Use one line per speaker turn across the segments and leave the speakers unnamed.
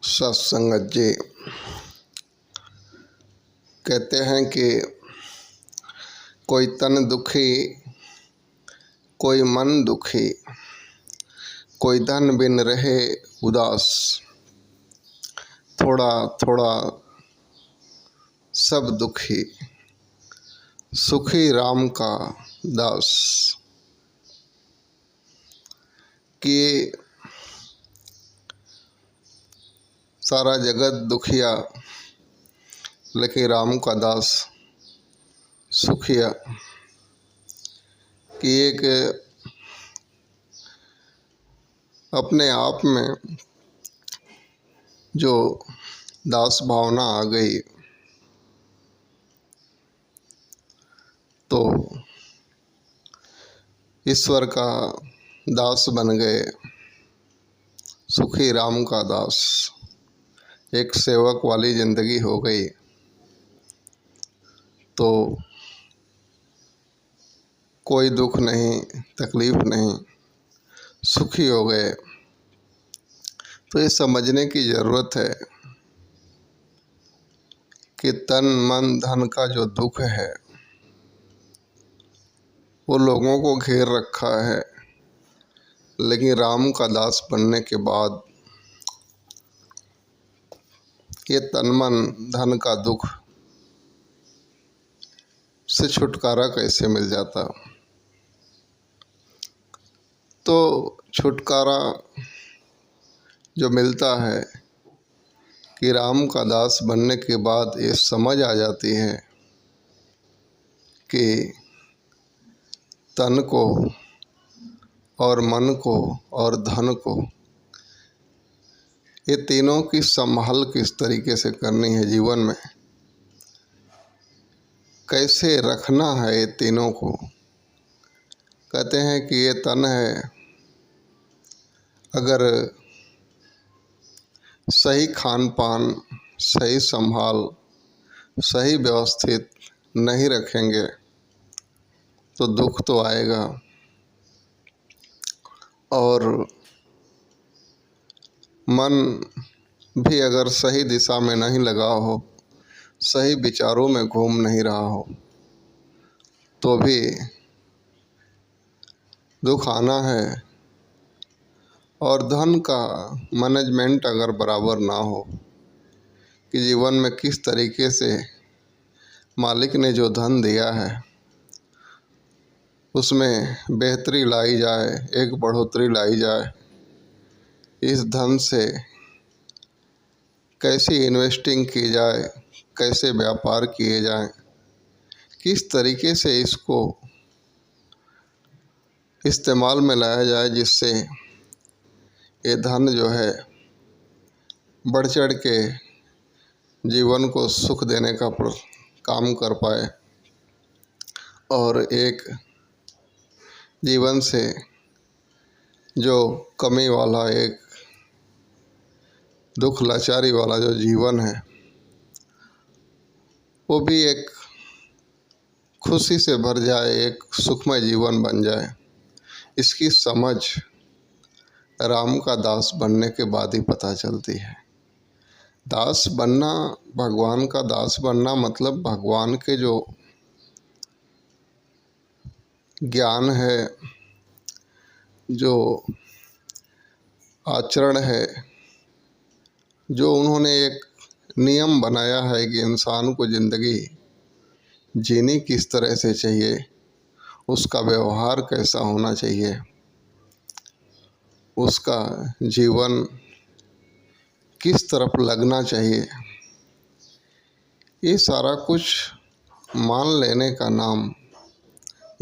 सत्संगत जी कहते हैं कि कोई तन दुखी, कोई मन दुखी, कोई धन बिन रहे उदास, थोड़ा थोड़ा सब दुखी, सुखी राम का दास। कि सारा जगत दुखिया, लेकिन राम का दास सुखिया। कि एक अपने आप में जो दास भावना आ गई तो ईश्वर का दास बन गए, सुखी राम का दास। एक सेवक वाली जिंदगी हो गई तो कोई दुख नहीं, तकलीफ नहीं, सुखी हो गए। तो ये समझने की ज़रूरत है कि तन मन धन का जो दुख है वो लोगों को घेर रखा है, लेकिन राम का दास बनने के बाद ये तन मन धन का दुख से छुटकारा कैसे मिल जाता। तो छुटकारा जो मिलता है कि राम का दास बनने के बाद ये समझ आ जाती है कि तन को और मन को और धन को, ये तीनों की संभाल किस तरीके से करनी है, जीवन में कैसे रखना है ये तीनों को। कहते हैं कि ये तन है, अगर सही खान पान, सही संभाल, सही व्यवस्थित नहीं रखेंगे तो दुख तो आएगा। और मन भी अगर सही दिशा में नहीं लगा हो, सही विचारों में घूम नहीं रहा हो तो भी दुख आना है। और धन का मैनेजमेंट अगर बराबर ना हो कि जीवन में किस तरीके से मालिक ने जो धन दिया है उसमें बेहतरी लाई जाए, एक बढ़ोतरी लाई जाए, इस धन से कैसी इन्वेस्टिंग की जाए, कैसे व्यापार किए जाएं, किस तरीके से इसको इस्तेमाल में लाया जाए जिससे ये धन जो है बढ़ चढ़ के जीवन को सुख देने का काम कर पाए और एक जीवन से जो कमी वाला, एक दुख लाचारी वाला जो जीवन है वो भी एक खुशी से भर जाए, एक सुखमय जीवन बन जाए। इसकी समझ राम का दास बनने के बाद ही पता चलती है। दास बनना, भगवान का दास बनना मतलब भगवान के जो ज्ञान है, जो आचरण है, जो उन्होंने एक नियम बनाया है कि इंसान को ज़िंदगी जीनी किस तरह से चाहिए, उसका व्यवहार कैसा होना चाहिए, उसका जीवन किस तरफ लगना चाहिए, ये सारा कुछ मान लेने का नाम,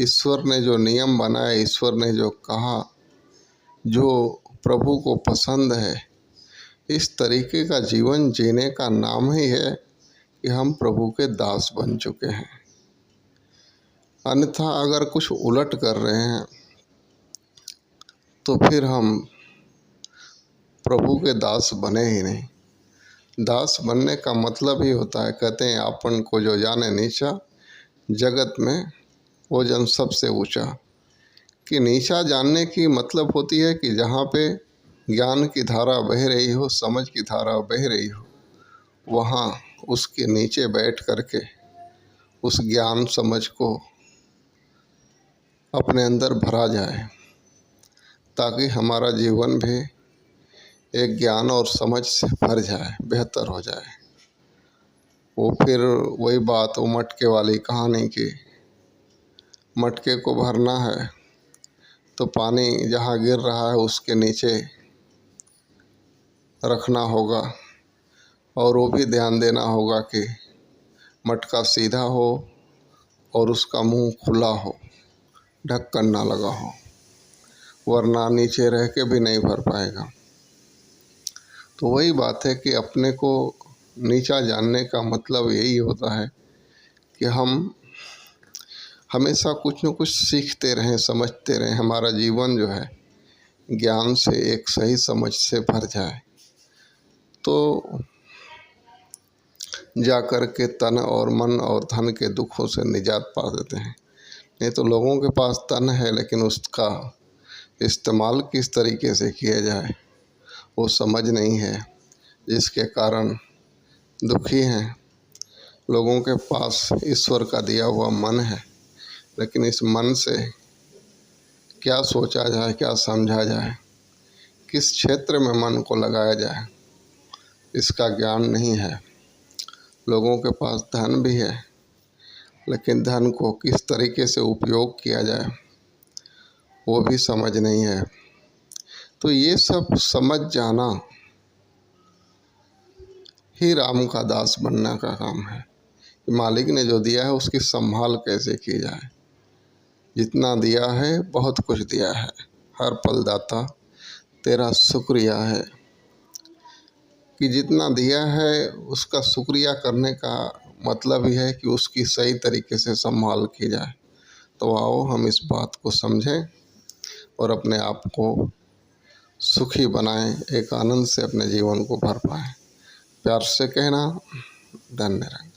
ईश्वर ने जो नियम बनाया, ईश्वर ने जो कहा, जो प्रभु को पसंद है, इस तरीके का जीवन जीने का नाम ही है कि हम प्रभु के दास बन चुके हैं। अन्यथा अगर कुछ उलट कर रहे हैं तो फिर हम प्रभु के दास बने ही नहीं। दास बनने का मतलब ही होता है, कहते हैं आपन को जो जाने नीचा, जगत में वो जन सबसे ऊंचा। कि नीचा जानने की मतलब होती है कि जहाँ पे ज्ञान की धारा बह रही हो, समझ की धारा बह रही हो, वहाँ उसके नीचे बैठ करके उस ज्ञान समझ को अपने अंदर भरा जाए, ताकि हमारा जीवन भी एक ज्ञान और समझ से भर जाए, बेहतर हो जाए। वो फिर वही बात, वो मटके वाली कहानी की, मटके को भरना है तो पानी जहाँ गिर रहा है उसके नीचे रखना होगा, और वो भी ध्यान देना होगा कि मटका सीधा हो और उसका मुंह खुला हो, ढक्कन ना लगा हो, वरना नीचे रह के भी नहीं भर पाएगा। तो वही बात है कि अपने को नीचा जानने का मतलब यही होता है कि हम हमेशा कुछ न कुछ सीखते रहें, समझते रहें, हमारा जीवन जो है ज्ञान से, एक सही समझ से भर जाए, तो जा कर के तन और मन और धन के दुखों से निजात पा देते हैं। नहीं तो लोगों के पास तन है, लेकिन उसका इस्तेमाल किस तरीके से किया जाए वो समझ नहीं है, जिसके कारण दुखी हैं। लोगों के पास ईश्वर का दिया हुआ मन है, लेकिन इस मन से क्या सोचा जाए, क्या समझा जाए, किस क्षेत्र में मन को लगाया जाए, इसका ज्ञान नहीं है। लोगों के पास धन भी है, लेकिन धन को किस तरीके से उपयोग किया जाए वो भी समझ नहीं है। तो ये सब समझ जाना ही राम का दास बनने का काम है। मालिक ने जो दिया है उसकी संभाल कैसे की जाए। जितना दिया है बहुत कुछ दिया है, हर पल दाता तेरा शुक्रिया है। कि जितना दिया है उसका शुक्रिया करने का मतलब ही है कि उसकी सही तरीके से संभाल की जाए। तो आओ हम इस बात को समझें और अपने आप को सुखी बनाएं, एक आनंद से अपने जीवन को भर पाएं। प्यार से कहना, धन्य रंग।